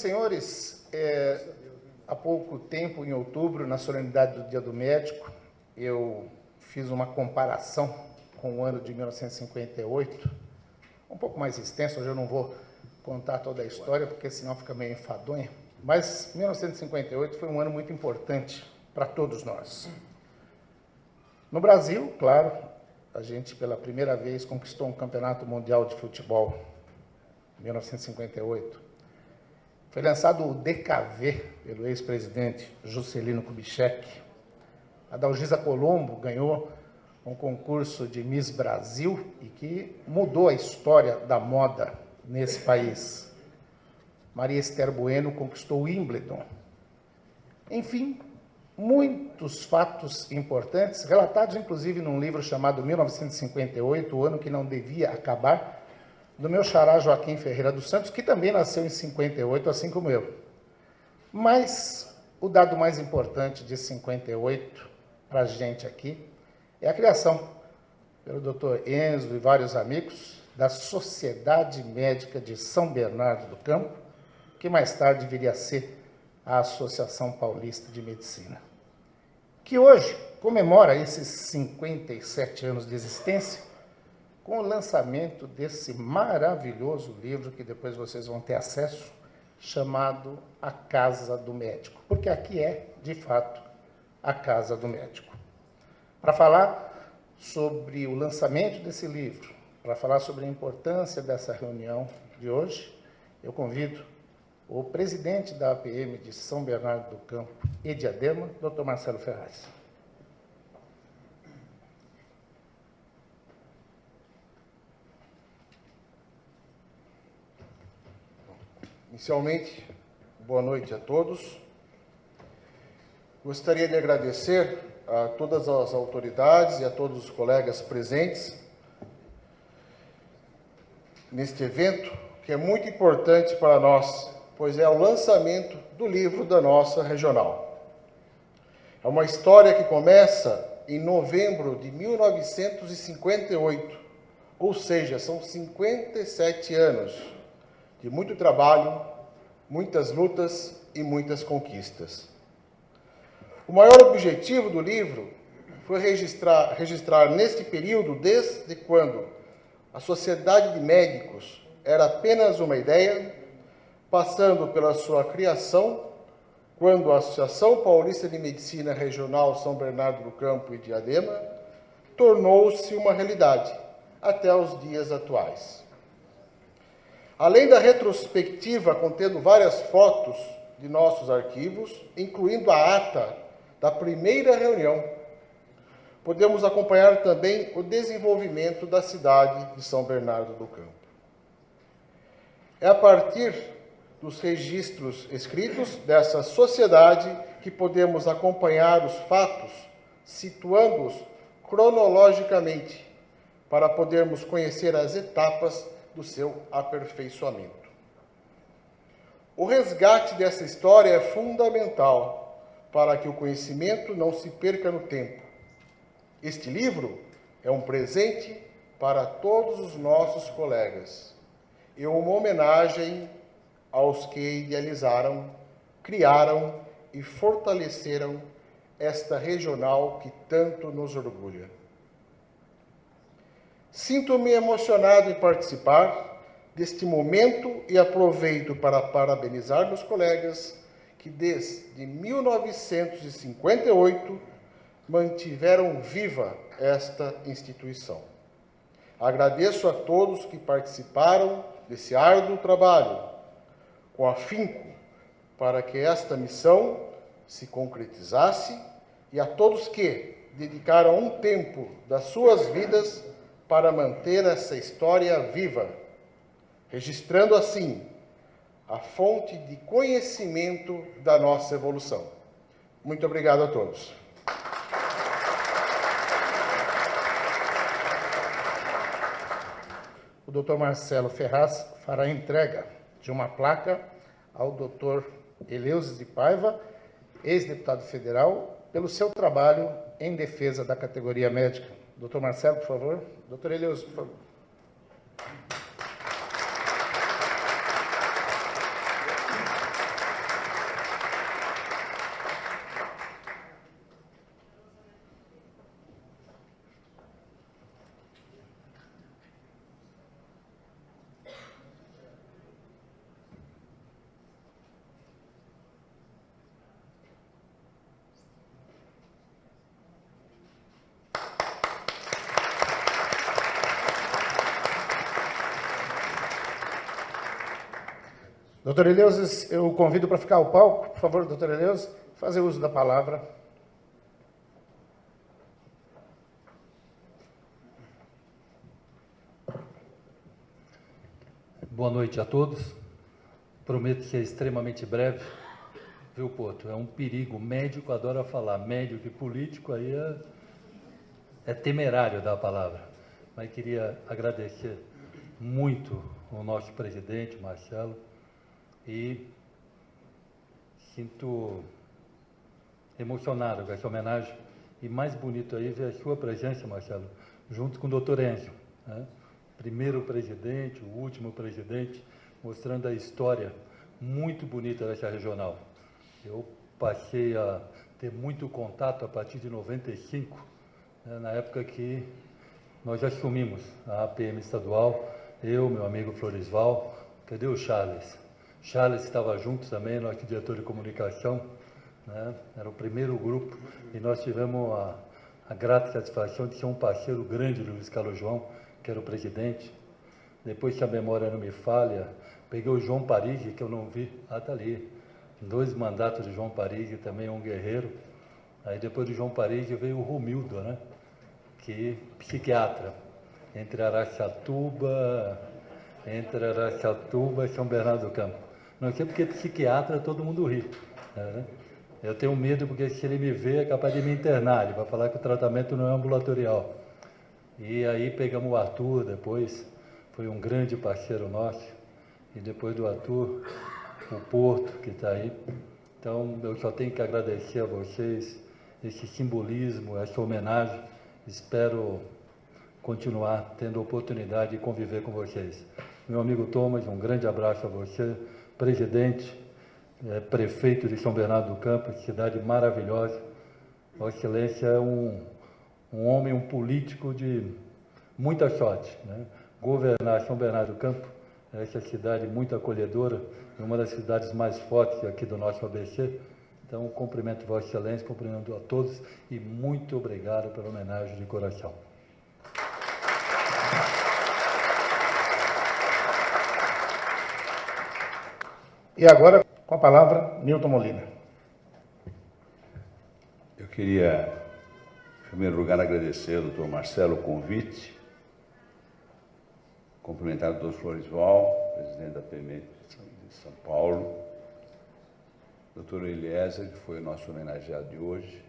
senhores, há pouco tempo, em outubro, na solenidade do Dia do Médico, eu fiz uma comparação com o ano de 1958, um pouco mais extenso. Hoje eu não vou contar toda a história, porque senão fica meio enfadonha, mas 1958 foi um ano muito importante para todos nós. No Brasil, claro, a gente pela primeira vez conquistou um campeonato mundial de futebol, em 1958. Foi lançado o DKV pelo ex-presidente Juscelino Kubitschek. A Dalgisa Colombo ganhou um concurso de Miss Brasil e que mudou a história da moda nesse país. Maria Esther Bueno conquistou o Wimbledon. Enfim, muitos fatos importantes, relatados inclusive num livro chamado 1958, o ano que não devia acabar, do meu xará Joaquim Ferreira dos Santos, que também nasceu em 58, assim como eu. Mas o dado mais importante de 58 para a gente aqui é a criação, pelo Dr. Enzo e vários amigos, da Sociedade Médica de São Bernardo do Campo, que mais tarde viria a ser a Associação Paulista de Medicina, que hoje comemora esses 57 anos de existência com o lançamento desse maravilhoso livro, que depois vocês vão ter acesso, chamado A Casa do Médico, porque aqui é, de fato, a Casa do Médico. Para falar sobre o lançamento desse livro, para falar sobre a importância dessa reunião de hoje, eu convido o presidente da APM de São Bernardo do Campo e Diadema, Dr. Marcelo Ferraz. Inicialmente, boa noite a todos. Gostaria de agradecer a todas as autoridades e a todos os colegas presentes neste evento, que é muito importante para nós, pois é o lançamento do livro da nossa regional. É uma história que começa em novembro de 1958, ou seja, são 57 anos de muito trabalho, muitas lutas e muitas conquistas. O maior objetivo do livro foi registrar neste período, desde quando a Sociedade de Médicos era apenas uma ideia, passando pela sua criação, quando a Associação Paulista de Medicina Regional São Bernardo do Campo e Diadema tornou-se uma realidade até os dias atuais. Além da retrospectiva contendo várias fotos de nossos arquivos, incluindo a ata da primeira reunião, podemos acompanhar também o desenvolvimento da cidade de São Bernardo do Campo. É a partir dos registros escritos dessa sociedade que podemos acompanhar os fatos, situando-os cronologicamente, para podermos conhecer as etapas do seu aperfeiçoamento. O resgate dessa história é fundamental para que o conhecimento não se perca no tempo. Este livro é um presente para todos os nossos colegas e uma homenagem aos que idealizaram, criaram e fortaleceram esta regional que tanto nos orgulha. Sinto-me emocionado em participar deste momento e aproveito para parabenizar meus colegas que, desde 1958, mantiveram viva esta instituição. Agradeço a todos que participaram desse árduo trabalho, com afinco, para que esta missão se concretizasse, e a todos que dedicaram um tempo das suas vidas para manter essa história viva, registrando assim a fonte de conhecimento da nossa evolução. Muito obrigado a todos. O Dr. Marcelo Ferraz fará a entrega de uma placa ao Dr. Eleusis de Paiva, ex-deputado federal, pelo seu trabalho em defesa da categoria médica. Dr. Marcelo, por favor. Dr. Eleusis, por favor. Doutor Eleusis, eu convido para ficar ao palco, por favor, doutor Eleusis, fazer uso da palavra. Boa noite a todos. Prometo ser extremamente breve. Viu, Porto? É um perigo. Médico adora falar. Médico e político aí é temerário dar a palavra. Mas queria agradecer muito ao nosso presidente, Marcelo, e sinto emocionado com essa homenagem. E mais bonito aí ver a sua presença, Marcelo, junto com o doutor Enzo, né? Primeiro presidente, o último presidente, mostrando a história muito bonita dessa regional. Eu passei a ter muito contato a partir de 95, né, na época que nós assumimos a APM estadual, eu, meu amigo Floresval, cadê o Charles? Charles estava junto também, nosso diretor de comunicação, né, era o primeiro grupo, e nós tivemos a grata satisfação de ser um parceiro grande do Luiz Carlos João, que era o presidente. Depois, se a memória não me falha, peguei o João Parigi, que eu não vi, está ali, 2 mandatos de João Parigi, também um guerreiro. Aí depois do João Parigi veio o Romildo, né, que psiquiatra, entre Araçatuba e São Bernardo do Campo. Não sei porque psiquiatra todo mundo ri, né? Eu tenho medo porque se ele me vê é capaz de me internar, ele vai falar que o tratamento não é ambulatorial. E aí pegamos o Arthur depois, foi um grande parceiro nosso, e depois do Arthur, o Porto, que está aí. Então, eu só tenho que agradecer a vocês esse simbolismo, essa homenagem. Espero continuar tendo a oportunidade de conviver com vocês. Meu amigo Thomas, um grande abraço a você, presidente, prefeito de São Bernardo do Campo, cidade maravilhosa. Vossa Excelência é um homem, um político de muita sorte, né? Governar São Bernardo do Campo, essa cidade muito acolhedora, uma das cidades mais fortes aqui do nosso ABC. Então, cumprimento Vossa Excelência, cumprimento a todos e muito obrigado pela homenagem de coração. E agora, com a palavra, Nilton Molina. Eu queria, em primeiro lugar, agradecer ao doutor Marcelo o convite, cumprimentar o doutor Floresval, presidente da PM de São Paulo, doutor Eliezer, que foi o nosso homenageado de hoje,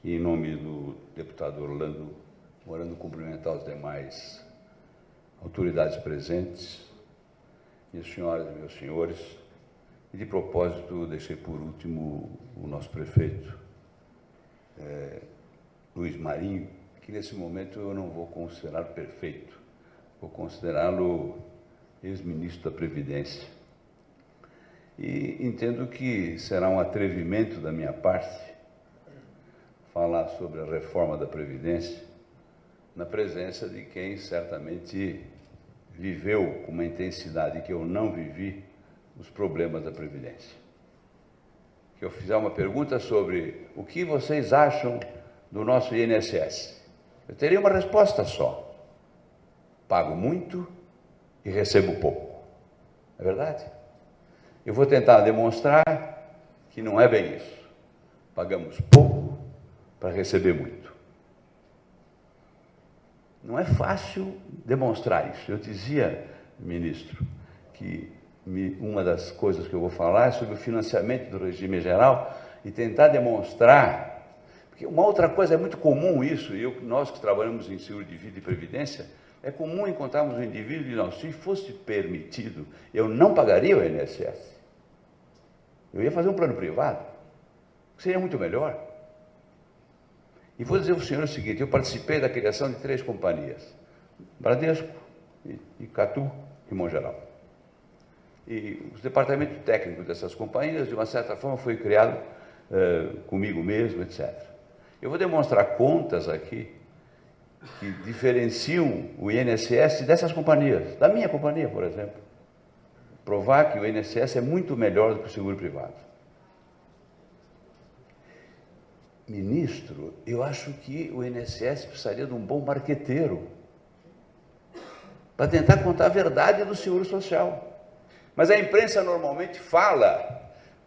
e em nome do deputado Orlando Morando, cumprimentar os demais autoridades presentes, minhas senhoras e meus senhores, e de propósito deixei por último o nosso prefeito, Luiz Marinho, que nesse momento eu não vou considerar perfeito, vou considerá-lo ex-ministro da Previdência. E entendo que será um atrevimento da minha parte falar sobre a reforma da Previdência na presença de quem certamente viveu com uma intensidade que eu não vivi os problemas da Previdência. Que eu fizer uma pergunta sobre o que vocês acham do nosso INSS. Eu teria uma resposta só. Pago muito e recebo pouco. É verdade? Eu vou tentar demonstrar que não é bem isso. Pagamos pouco para receber muito. Não é fácil demonstrar isso. Eu dizia, ministro, que uma das coisas que eu vou falar é sobre o financiamento do regime geral e tentar demonstrar, porque uma outra coisa é muito comum isso, e nós que trabalhamos em seguro de vida e previdência, é comum encontrarmos um indivíduo e nós, se fosse permitido, eu não pagaria o INSS. Eu ia fazer um plano privado, que seria muito melhor. E vou dizer ao senhor o seguinte, eu participei da criação de 3 companhias, Bradesco, Icatu e Mongeral. E os departamentos técnicos dessas companhias, de uma certa forma, foi criado comigo mesmo, etc. Eu vou demonstrar contas aqui que diferenciam o INSS dessas companhias, da minha companhia, por exemplo. Provar que o INSS é muito melhor do que o seguro privado. Ministro, eu acho que o INSS precisaria de um bom marqueteiro para tentar contar a verdade do seguro social. Mas a imprensa normalmente fala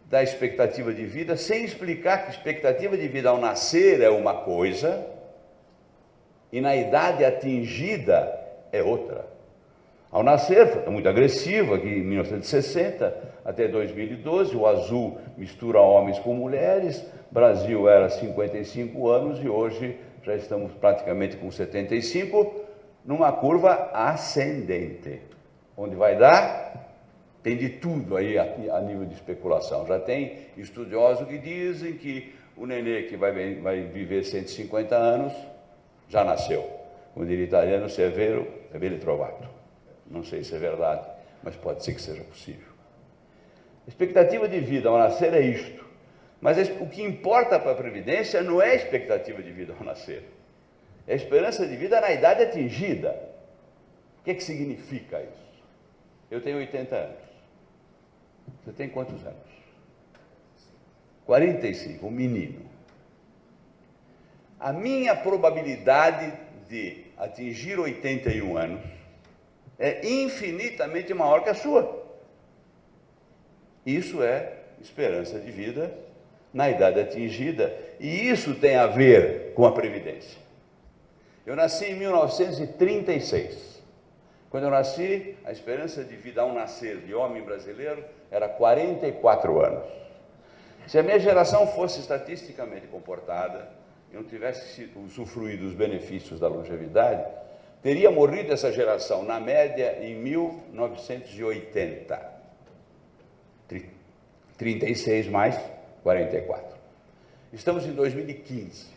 da expectativa de vida sem explicar que expectativa de vida ao nascer é uma coisa e na idade atingida é outra. Ao nascer, foi muito agressivo, aqui em 1960 até 2012, o azul mistura homens com mulheres, Brasil era 55 anos e hoje já estamos praticamente com 75, numa curva ascendente. Onde vai dar? Tem de tudo aí a nível de especulação. Já tem estudiosos que dizem que o nenê que vai viver 150 anos já nasceu. Como diria o italiano, se é vero, é bene trovato. Não sei se é verdade, mas pode ser que seja possível. A expectativa de vida ao nascer é isto. Mas o que importa para a Previdência não é a expectativa de vida ao nascer. É a esperança de vida na idade atingida. O que significa isso? Eu tenho 80 anos. Você tem quantos anos? 45, um menino. A minha probabilidade de atingir 81 anos é infinitamente maior que a sua. Isso é esperança de vida na idade atingida, e isso tem a ver com a Previdência. Eu nasci em 1936. Quando eu nasci, a esperança de vida ao nascer de homem brasileiro era 44 anos. Se a minha geração fosse estatisticamente comportada e não tivesse usufruído dos benefícios da longevidade, teria morrido essa geração, na média, em 1980. 36 mais 44. Estamos em 2015.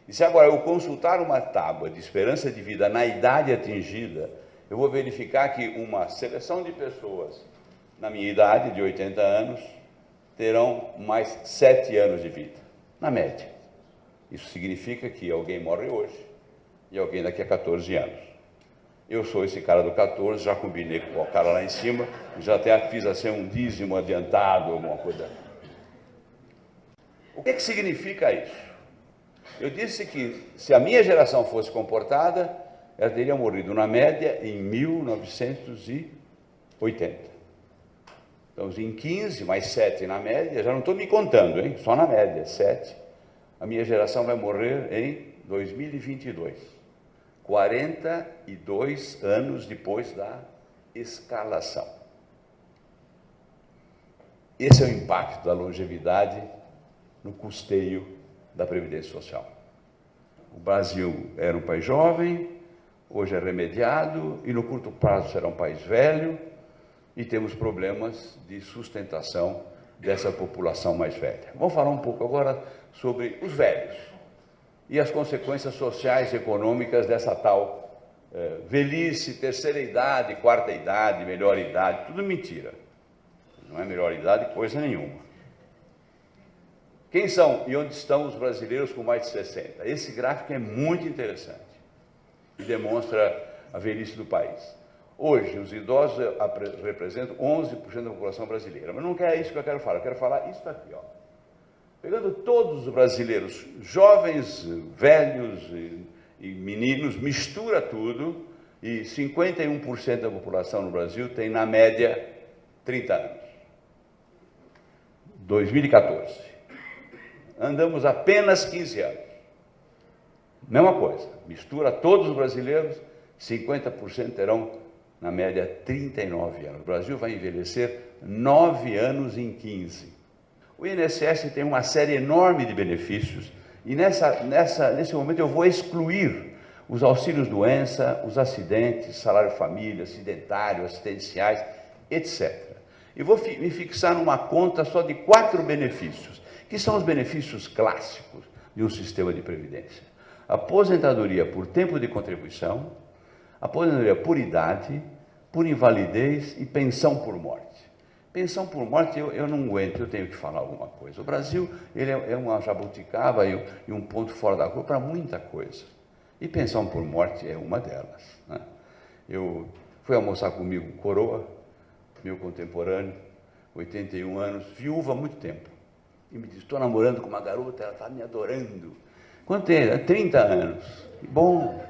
E se agora eu consultar uma tábua de esperança de vida na idade atingida, eu vou verificar que uma seleção de pessoas na minha idade, de 80 anos, terão mais 7 anos de vida, na média. Isso significa que alguém morre hoje e alguém daqui a 14 anos. Eu sou esse cara do 14, já combinei com o cara lá em cima, já até fiz assim um dízimo adiantado, alguma coisa. O que significa isso? Eu disse que se a minha geração fosse comportada, ela teria morrido na média em 1980. Então, em 15 mais 7 na média, já não estou me contando, hein? Só na média, 7. A minha geração vai morrer em 2022. 42 anos depois da escalação. Esse é o impacto da longevidade no custeio da Previdência Social. O Brasil era um país jovem, hoje é remediado, e no curto prazo será um país velho, e temos problemas de sustentação dessa população mais velha. Vamos falar um pouco agora sobre os velhos e as consequências sociais e econômicas dessa tal velhice, terceira idade, quarta idade, melhor idade, tudo mentira. Não é melhor idade coisa nenhuma. Quem são e onde estão os brasileiros com mais de 60? Esse gráfico é muito interessante e demonstra a velhice do país. Hoje, os idosos representam 11% da população brasileira, mas não é isso que eu quero falar isso aqui, ó. Pegando todos os brasileiros, jovens, velhos e meninos, mistura tudo, e 51% da população no Brasil tem, na média, 30 anos. 2014. Andamos apenas 15 anos. Mesma coisa, mistura todos os brasileiros, 50% terão, na média, 39 anos. O Brasil vai envelhecer 9 anos em 15. O INSS tem uma série enorme de benefícios e nesse momento eu vou excluir os auxílios-doença, os acidentes, salário-família, acidentário, assistenciais, etc. E vou me fixar numa conta só de 4 benefícios, que são os benefícios clássicos de um sistema de previdência. Aposentadoria por tempo de contribuição, aposentadoria por idade, por invalidez e pensão por morte. Pensão por morte eu não aguento, eu tenho que falar alguma coisa. O Brasil ele é uma jabuticaba e um ponto fora da curva para muita coisa. E pensão por morte é uma delas, né? Eu fui almoçar comigo coroa, meu contemporâneo, 81 anos, viúva há muito tempo. E me disse, estou namorando com uma garota, ela está me adorando. Quanto é? 30 anos. Bom,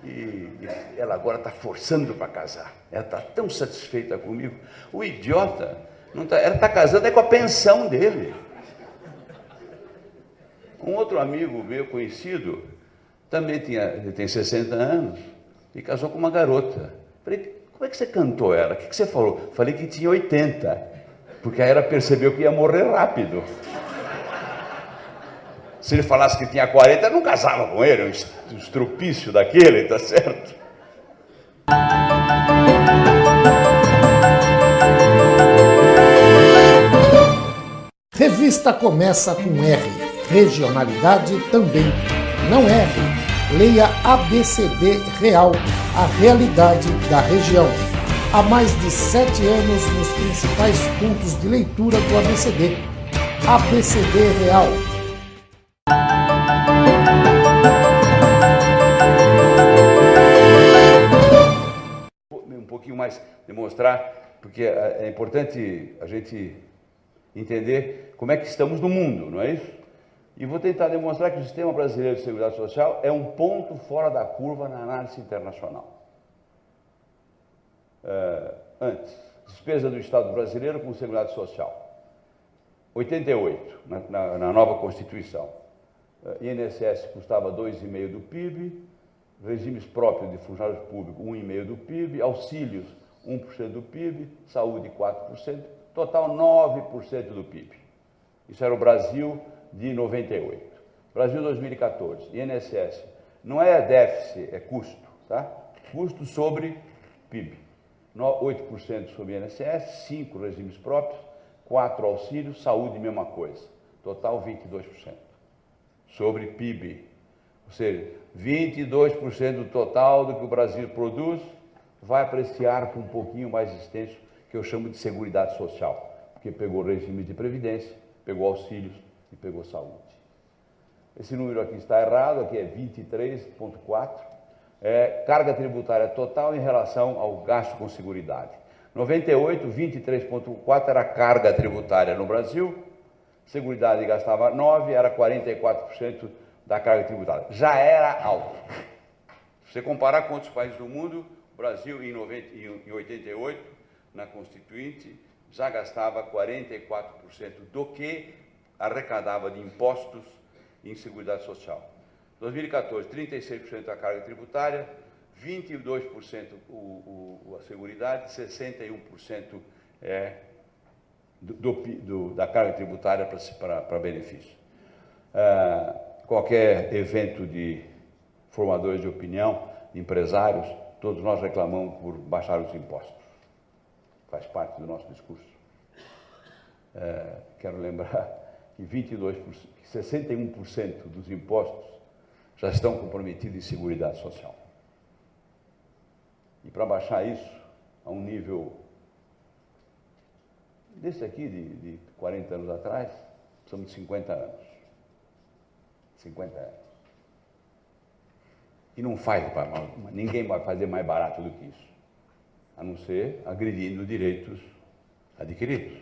E ela agora está forçando para casar. Ela está tão satisfeita comigo. O idiota, não tá, ela está casando é com a pensão dele. Um outro amigo meu conhecido também ele tem 60 anos e casou com uma garota. Falei, como é que você cantou ela? O que você falou? Falei que tinha 80, porque aí ela percebeu que ia morrer rápido. Se ele falasse que tinha 40, eu não casava com ele, um estrupício daquele, tá certo? Revista começa com R, regionalidade também. Não R, leia ABCD Real, a realidade da região. Há mais de 7 anos nos principais pontos de leitura do ABCD. ABCD Real. Um pouquinho mais demonstrar, porque é importante a gente entender como é que estamos no mundo, não é isso? E vou tentar demonstrar que o Sistema Brasileiro de Seguridade Social é um ponto fora da curva na análise internacional. Antes, despesa do Estado brasileiro com Seguridade Social. 88, na nova Constituição. INSS custava 2,5% do PIB, regimes próprios de funcionários públicos 1,5% do PIB, auxílios 1% do PIB, saúde 4%, total 9% do PIB. Isso era o Brasil de 98. Brasil 2014, INSS. Não é déficit, é custo, tá? Custo sobre PIB. 8% sobre INSS, 5% regimes próprios, 4% auxílios, saúde, mesma coisa. Total 22%. Sobre PIB. Ou seja, 22% do total do que o Brasil produz vai para esse arco um pouquinho mais extenso, que eu chamo de Seguridade Social, porque pegou regime de previdência, pegou auxílios e pegou saúde. Esse número aqui está errado, aqui é 23,4%, carga tributária total em relação ao gasto com seguridade. 98, 23,4% era carga tributária no Brasil, seguridade gastava 9%, era 44% da carga tributária. Já era alto. Se você comparar com outros países do mundo, o Brasil em 88, na Constituinte, já gastava 44% do que arrecadava de impostos em Seguridade Social. 2014, 36% da carga tributária, 22% a Seguridade, 61% da carga tributária para benefício. Qualquer evento de formadores de opinião, empresários, todos nós reclamamos por baixar os impostos. Faz parte do nosso discurso. Quero lembrar que 61% dos impostos já estão comprometidos em Seguridade Social. E para baixar isso a um nível desse aqui, de 40 anos atrás, precisamos de 50 anos. 50 anos. E não faz, ninguém vai fazer mais barato do que isso, a não ser agredindo direitos adquiridos.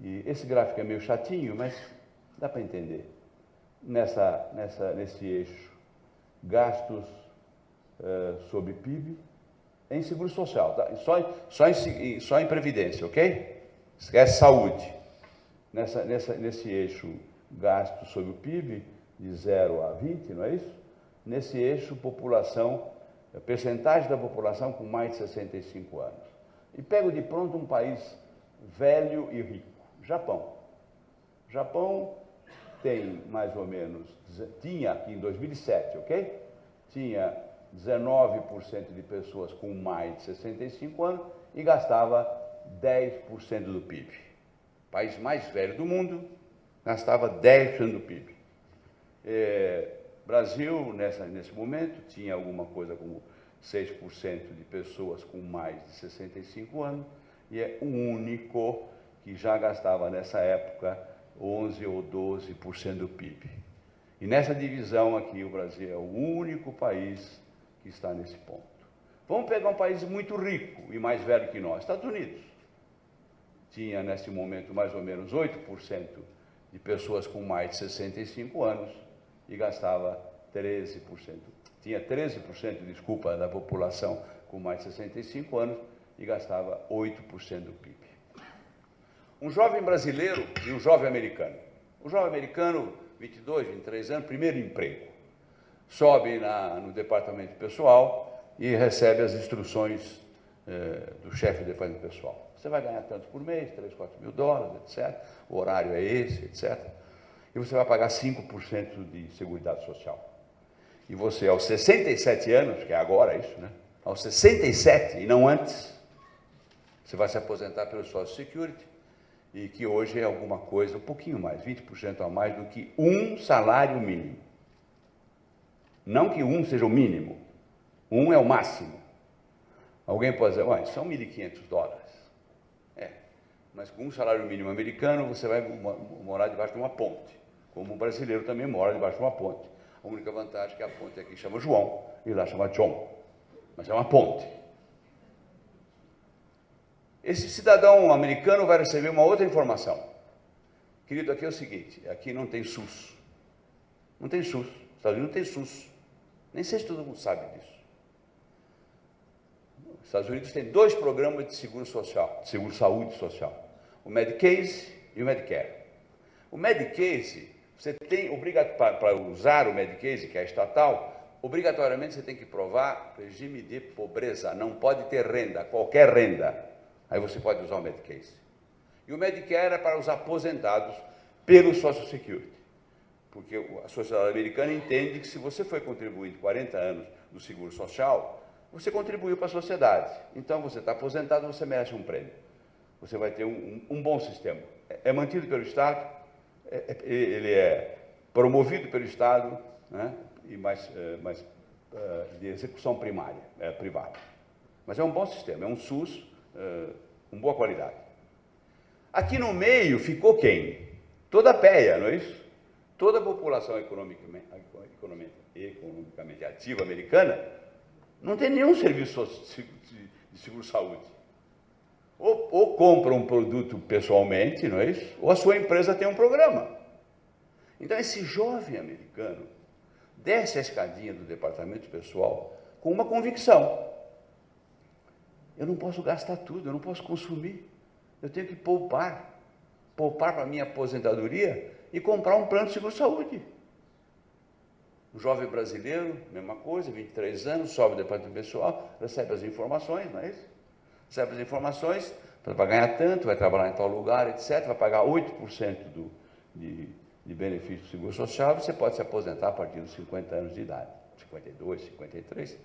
E esse gráfico é meio chatinho, mas dá para entender. Nesse eixo, gastos sobre PIB em seguro social, tá? Só em previdência, ok? Esquece saúde. Nesse eixo, gastos sobre o PIB, de 0 a 20, não é isso? Nesse eixo, população, percentagem da população com mais de 65 anos. E pego de pronto um país velho e rico, Japão. Japão tem mais ou menos, tinha aqui em 2007, ok? Tinha 19% de pessoas com mais de 65 anos e gastava 10% do PIB. O país mais velho do mundo gastava 10% do PIB. Brasil, nesse momento, tinha alguma coisa como 6% de pessoas com mais de 65 anos e é o único que já gastava nessa época 11% ou 12% do PIB. E nessa divisão aqui, o Brasil é o único país que está nesse ponto. Vamos pegar um país muito rico e mais velho que nós, Estados Unidos. Tinha, nesse momento, mais ou menos 8% de pessoas com mais de 65 anos e gastava 13%. Tinha 13%, desculpa, da população com mais de 65 anos e gastava 8% do PIB. Um jovem brasileiro e um jovem americano. O jovem americano, 22, 23 anos, primeiro emprego. Sobe no departamento pessoal e recebe as instruções do chefe do departamento pessoal. Você vai ganhar tanto por mês, 3, 4 mil dólares, etc. O horário é esse, etc. E você vai pagar 5% de Seguridade Social. E você, aos 67 anos, que é agora isso, né? Aos 67 e não antes, você vai se aposentar pelo Social Security, e que hoje é alguma coisa, um pouquinho mais, 20% a mais do que um salário mínimo. Não que um seja o mínimo, um é o máximo. Alguém pode dizer, olha, são 1.500 dólares. Mas com um salário mínimo americano, você vai morar debaixo de uma ponte, como um brasileiro também mora debaixo de uma ponte. A única vantagem é que a ponte aqui chama João e lá chama John, mas é uma ponte. Esse cidadão americano vai receber uma outra informação. Querido, aqui é o seguinte, aqui não tem SUS. Não tem SUS. Nos Estados Unidos não tem SUS. Nem sei se todo mundo sabe disso. Os Estados Unidos tem 2 programas de seguro social, de seguro-saúde social. O Medicaid e o Medicare. O Medicaid, você tem, para usar o Medicaid, que é estatal, obrigatoriamente você tem que provar regime de pobreza. Não pode ter renda, qualquer renda. Aí você pode usar o Medicaid. E o Medicare é para os aposentados pelo Social Security. Porque a sociedade americana entende que se você foi contribuinte 40 anos do seguro social, você contribuiu para a sociedade. Então, você está aposentado, você merece um prêmio. Você vai ter um bom sistema. É mantido pelo Estado, ele é promovido pelo Estado, né, e de execução primária, privada. Mas é um bom sistema, é um SUS com boa qualidade. Aqui no meio ficou quem? Toda a PEA, não é isso? Toda a população economicamente ativa americana não tem nenhum serviço de seguro-saúde. Ou compra um produto pessoalmente, não é isso? Ou a sua empresa tem um programa. Então, esse jovem americano desce a escadinha do departamento pessoal com uma convicção. Eu não posso gastar tudo, eu não posso consumir. Eu tenho que poupar para a minha aposentadoria e comprar um plano de seguro-saúde. O jovem brasileiro, mesma coisa, 23 anos, sobe o departamento pessoal, recebe as informações, não é isso? Recebe as informações, vai ganhar tanto, vai trabalhar em tal lugar, etc., vai pagar 8% de benefício do seguro social, você pode se aposentar a partir dos 50 anos de idade, 52, 53.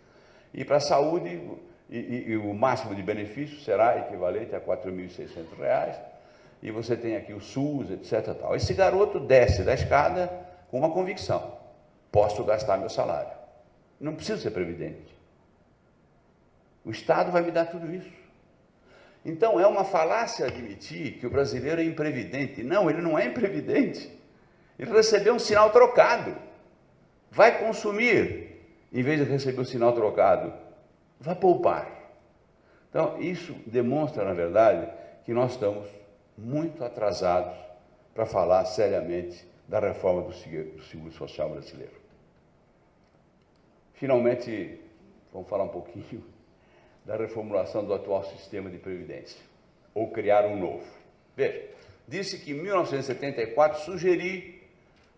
E para a saúde, e o máximo de benefício será equivalente a R$ 4.600, e você tem aqui o SUS, etc. Tal. Esse garoto desce da escada com uma convicção: posso gastar meu salário, não preciso ser previdente. O Estado vai me dar tudo isso. Então, é uma falácia admitir que o brasileiro é imprevidente. Não, ele não é imprevidente. Ele recebeu um sinal trocado. Vai consumir, em vez de receber o sinal trocado, vai poupar. Então, isso demonstra, na verdade, que nós estamos muito atrasados para falar seriamente da reforma do seguro social brasileiro. Finalmente, vamos falar um pouquinho da reformulação do atual sistema de previdência, ou criar um novo. Veja, disse que em 1974 sugeri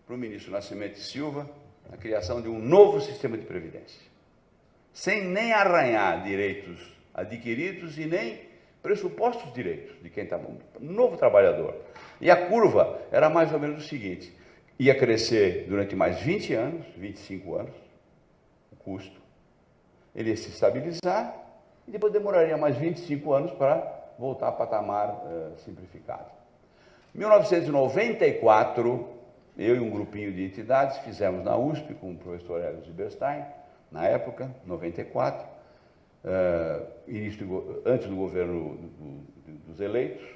para o ministro Nascimento Silva a criação de um novo sistema de previdência, sem nem arranhar direitos adquiridos e nem pressupostos direitos de quem está um novo trabalhador. E a curva era mais ou menos o seguinte: ia crescer durante mais 20 anos, 25 anos, o custo, ele ia se estabilizar, e depois demoraria mais 25 anos para voltar a patamar simplificado. Em 1994, eu e um grupinho de entidades fizemos na USP, com o professor Hélio Zilberstein, na época, 94, antes do governo dos eleitos,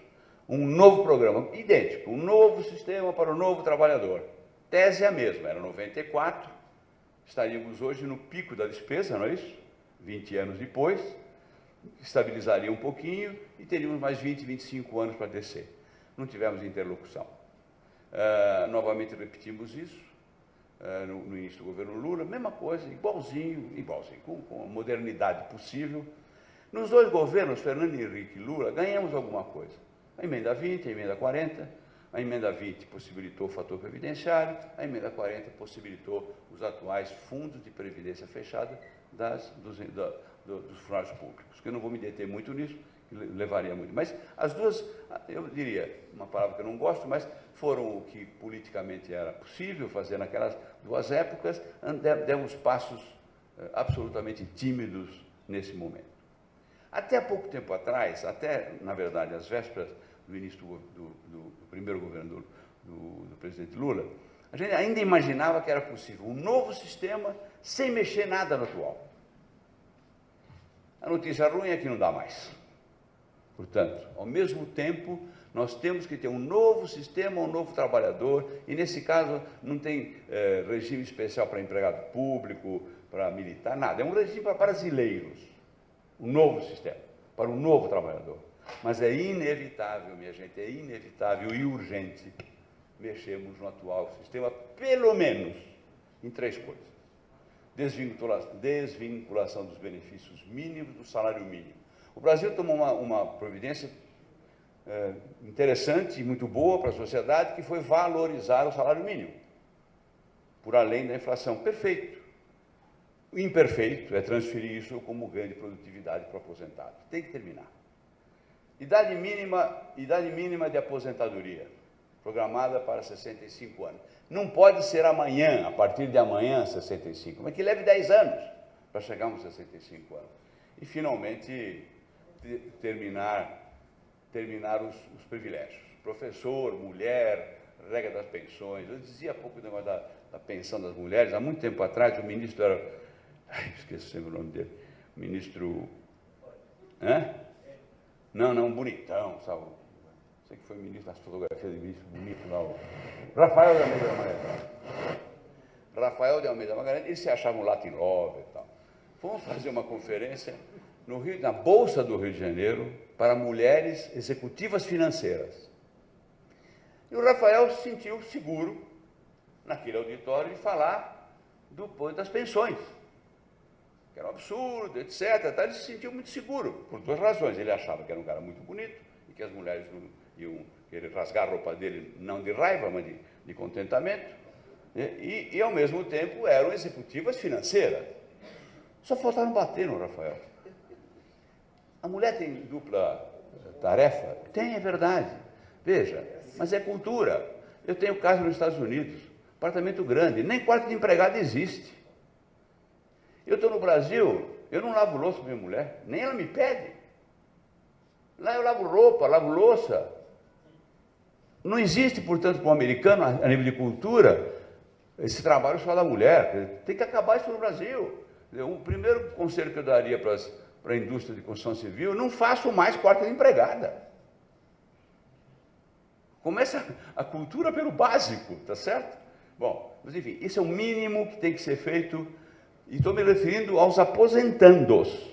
um novo programa, idêntico, um novo sistema para o novo trabalhador. Tese é a mesma, era 94, estaríamos hoje no pico da despesa, não é isso? 20 anos depois, estabilizaria um pouquinho e teríamos mais 20, 25 anos para descer. Não tivemos interlocução. Novamente repetimos isso. no início do governo Lula, mesma coisa, igualzinho, com a modernidade possível. Nos dois governos, Fernando Henrique e Lula, ganhamos alguma coisa. A emenda 20, a emenda 40, a emenda 20 possibilitou o fator previdenciário, a emenda 40 possibilitou os atuais fundos de previdência fechada dos funcionários públicos, que eu não vou me deter muito nisso, que levaria muito. Mas as duas, eu diria, uma palavra que eu não gosto, mas foram o que politicamente era possível fazer naquelas duas épocas, demos passos absolutamente tímidos nesse momento. Até pouco tempo atrás, até, na verdade, às vésperas do início do primeiro governo do presidente Lula, a gente ainda imaginava que era possível um novo sistema sem mexer nada no atual. A notícia ruim é que não dá mais. Portanto, ao mesmo tempo, nós temos que ter um novo sistema, um novo trabalhador, e nesse caso não tem regime especial para empregado público, para militar, nada. É um regime para brasileiros, um novo sistema, para um novo trabalhador. Mas é inevitável, minha gente, é inevitável e urgente mexermos no atual sistema, pelo menos em 3 coisas. Desvinculação dos benefícios mínimos do salário mínimo. O Brasil tomou uma providência interessante e muito boa para a sociedade, que foi valorizar o salário mínimo, por além da inflação. Perfeito. O imperfeito é transferir isso como ganho de produtividade para o aposentado. Tem que terminar. Idade mínima de aposentadoria, programada para 65 anos. Não pode ser amanhã, a partir de amanhã, 65, mas que leve 10 anos para chegarmos a 65 anos. E, finalmente, terminar os privilégios. Professor, mulher, regra das pensões. Eu dizia há pouco o negócio da pensão das mulheres. Há muito tempo atrás, o ministro era... esqueci sempre o nome dele. O ministro... Não, bonitão, sabe? Sei que foi ministro das fotografias de ministro bonito lá, o Rafael de Almeida Magalhães. Rafael de Almeida Magalhães, eles se achavam Latin Lover e tal. Fomos fazer uma conferência na Bolsa do Rio de Janeiro para mulheres executivas financeiras. E o Rafael se sentiu seguro, naquele auditório, de falar das pensões, que era um absurdo, etc. Ele se sentiu muito seguro, por 2 razões. Ele achava que era um cara muito bonito e que as mulheres não iam querer rasgar a roupa dele, não de raiva, mas de contentamento. E, ao mesmo tempo, eram executivas financeiras. Só faltaram bater no Rafael. A mulher tem dupla tarefa? Tem, é verdade. Veja, mas é cultura. Eu tenho casa nos Estados Unidos, apartamento grande, nem quarto de empregado existe. Eu estou no Brasil, eu não lavo louça para minha mulher, nem ela me pede. Lá eu lavo roupa, lavo louça. Não existe, portanto, para o americano, a nível de cultura, esse trabalho só da mulher. Tem que acabar isso no Brasil. O primeiro conselho que eu daria para a indústria de construção civil: não façam mais quarto de empregada. Começa a cultura pelo básico, tá certo? Bom, mas enfim, isso é o mínimo que tem que ser feito, e estou me referindo aos aposentandos,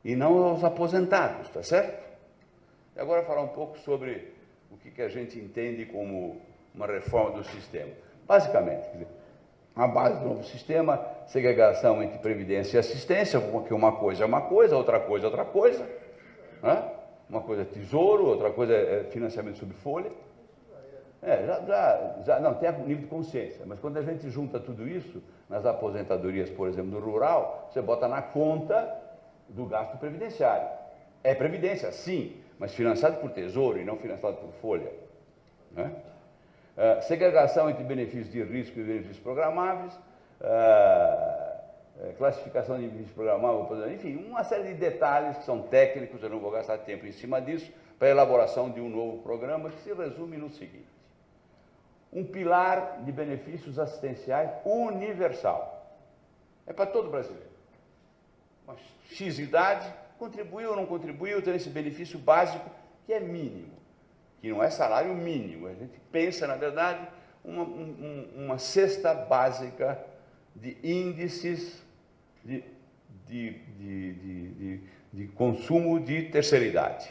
e não aos aposentados, tá certo? E agora falar um pouco sobre o que a gente entende como uma reforma do sistema. Basicamente, quer dizer, a base do novo sistema, segregação entre previdência e assistência, porque uma coisa é uma coisa, outra coisa é outra coisa, né? Uma coisa é tesouro, outra coisa é financiamento sob folha. Não, tem nível de consciência, mas quando a gente junta tudo isso, nas aposentadorias, por exemplo, no rural, você bota na conta do gasto previdenciário. É previdência, sim, mas financiado por tesouro e não financiado por folha, né? Segregação entre benefícios de risco e benefícios programáveis, classificação de benefícios programáveis, enfim, uma série de detalhes que são técnicos, eu não vou gastar tempo em cima disso, para a elaboração de um novo programa que se resume no seguinte: um pilar de benefícios assistenciais universal. É para todo brasileiro. Uma X idade, contribuiu ou não contribuiu, tem esse benefício básico que é mínimo, que não é salário mínimo. A gente pensa, na verdade, uma cesta básica de índices de consumo de terceira idade.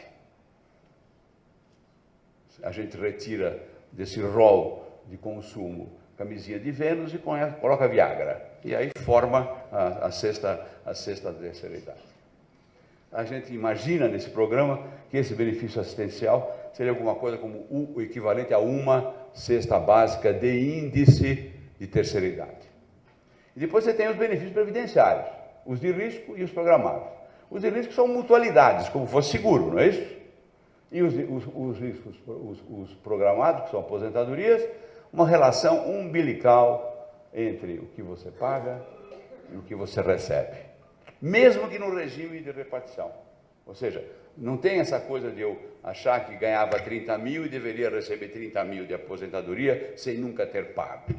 A gente retira desse rol de consumo camisinha de Vênus e coloca Viagra. E aí forma a sexta da terceira idade. A gente imagina nesse programa que esse benefício assistencial seria alguma coisa como o equivalente a uma cesta básica de índice de terceira idade. E depois você tem os benefícios previdenciários, os de risco e os programados. Os de risco são mutualidades, como fosse seguro, não é isso? E os riscos, os programados, que são aposentadorias, uma relação umbilical entre o que você paga e o que você recebe. Mesmo que no regime de repartição. Ou seja, não tem essa coisa de eu achar que ganhava 30 mil e deveria receber 30 mil de aposentadoria sem nunca ter pago.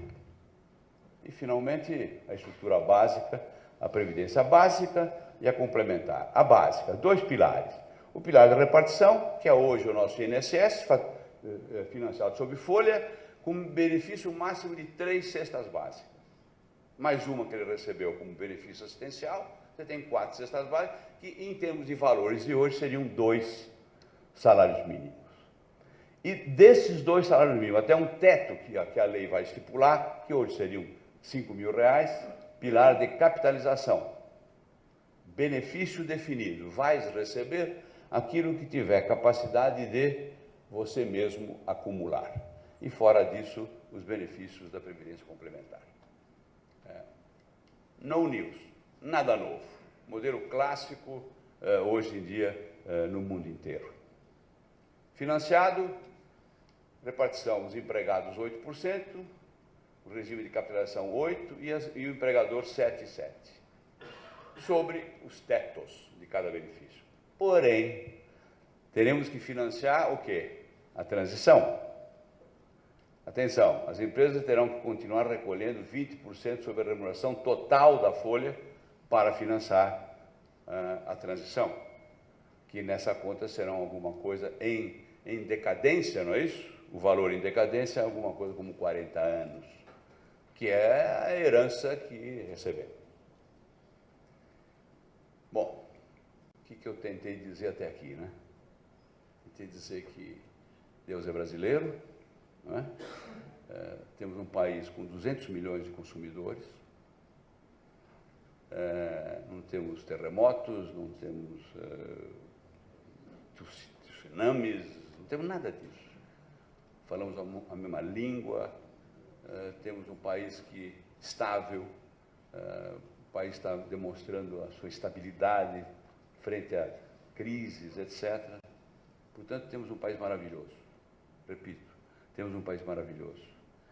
E, finalmente, a estrutura básica, a previdência básica e a complementar. A básica, 2 pilares. O pilar da repartição, que é hoje o nosso INSS, financiado sob folha, com benefício máximo de 3 cestas básicas. Mais uma que ele recebeu como benefício assistencial, você tem 4 cestas básicas, que em termos de valores de hoje seriam 2 salários mínimos. E desses 2 salários mínimos, até um teto que a lei vai estipular, que hoje seriam R$5.000, pilar de capitalização. Benefício definido, vais receber aquilo que tiver capacidade de você mesmo acumular. E fora disso, os benefícios da Previdência Complementar. No news, nada novo. Modelo clássico, hoje em dia, no mundo inteiro. Financiado, repartição, os empregados 8%, o regime de capitalização 8% e o empregador 7,7%. Sobre os tetos de cada benefício. Porém, teremos que financiar o quê? A transição. Atenção, as empresas terão que continuar recolhendo 20% sobre a remuneração total da folha para financiar a transição, que nessa conta serão alguma coisa em decadência, não é isso? O valor em decadência é alguma coisa como 40 anos, que é a herança que recebemos. Bom, o que eu tentei dizer até aqui, né? Tentei dizer que Deus é brasileiro, não é? Temos um país com 200 milhões de consumidores, não temos terremotos, não temos tsunamis, não temos nada disso. Falamos a mesma língua, temos um país estável, o país está demonstrando a sua estabilidade frente a crises, etc. Portanto, temos um país maravilhoso. Repito, temos um país maravilhoso.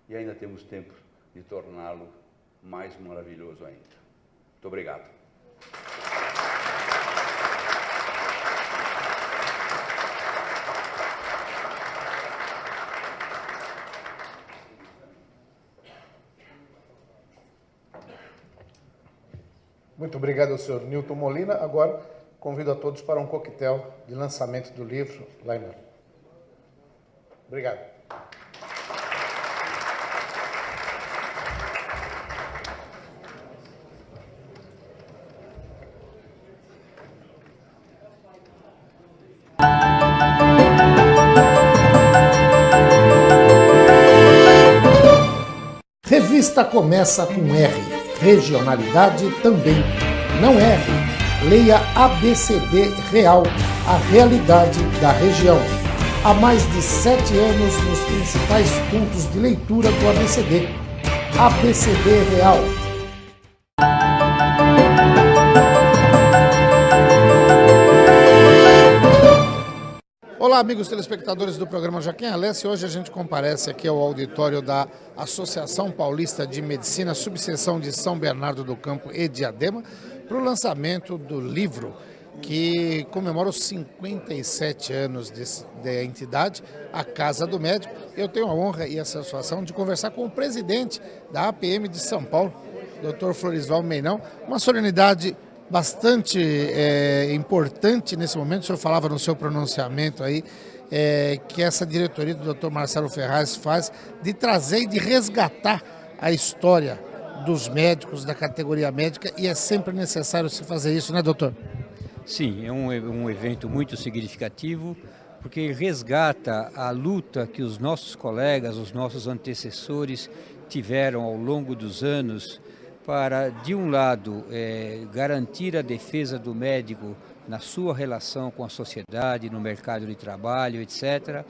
E ainda temos tempo de torná-lo mais maravilhoso ainda. Muito obrigado. Muito obrigado ao senhor Nilton Molina. Agora, convido a todos para um coquetel de lançamento do livro lá em Melo. Obrigado. Revista começa com R. Regionalidade também. Não erre. Leia ABCD Real, a realidade da região. Há mais de 7 anos nos principais pontos de leitura do ABCD. ABCD Real. Olá, amigos telespectadores do programa Joaquim Alessi. Hoje a gente comparece aqui ao auditório da Associação Paulista de Medicina, subseção de São Bernardo do Campo e Diadema, para o lançamento do livro que comemora os 57 anos da entidade, a Casa do Médico. Eu tenho a honra e a satisfação de conversar com o presidente da APM de São Paulo, Dr. Florisvaldo Meinão, uma solenidade bastante importante nesse momento. O senhor falava no seu pronunciamento aí, que essa diretoria do Dr. Marcelo Ferraz faz de trazer e de resgatar a história dos médicos, da categoria médica, e é sempre necessário se fazer isso, né, doutor? Sim, é um evento muito significativo, porque resgata a luta que os nossos colegas, os nossos antecessores tiveram ao longo dos anos para, de um lado, garantir a defesa do médico na sua relação com a sociedade, no mercado de trabalho, etc.,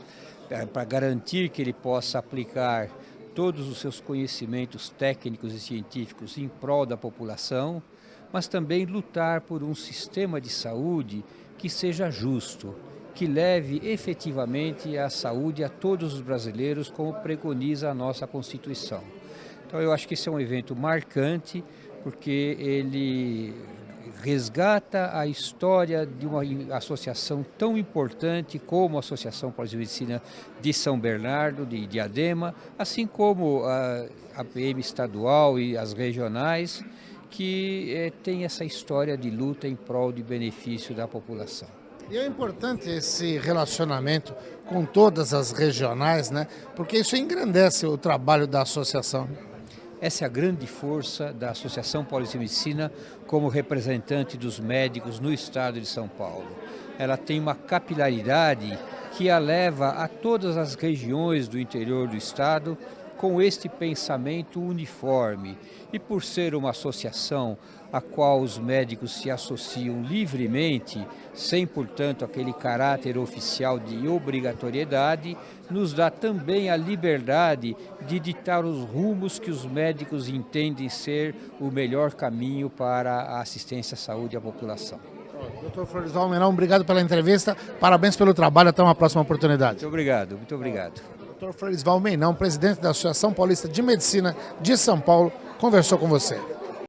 para garantir que ele possa aplicar todos os seus conhecimentos técnicos e científicos em prol da população, mas também lutar por um sistema de saúde que seja justo, que leve efetivamente a saúde a todos os brasileiros, como preconiza a nossa Constituição. Então eu acho que esse é um evento marcante, porque ele resgata a história de uma associação tão importante como a Associação Paulista de Medicina de São Bernardo, de Diadema, assim como a PM estadual e as regionais, que tem essa história de luta em prol de benefício da população. E é importante esse relacionamento com todas as regionais, né? Porque isso engrandece o trabalho da associação. Essa é a grande força da Associação Paulista de Medicina como representante dos médicos no estado de São Paulo. Ela tem uma capilaridade que a leva a todas as regiões do interior do estado com este pensamento uniforme. E por ser uma associação a qual os médicos se associam livremente, sem, portanto, aquele caráter oficial de obrigatoriedade, nos dá também a liberdade de ditar os rumos que os médicos entendem ser o melhor caminho para a assistência à saúde à população. Dr. Floresval Menon, obrigado pela entrevista, parabéns pelo trabalho, até uma próxima oportunidade. Muito obrigado, muito obrigado. Dr. Floresval Menon, presidente da Associação Paulista de Medicina de São Paulo, conversou com você.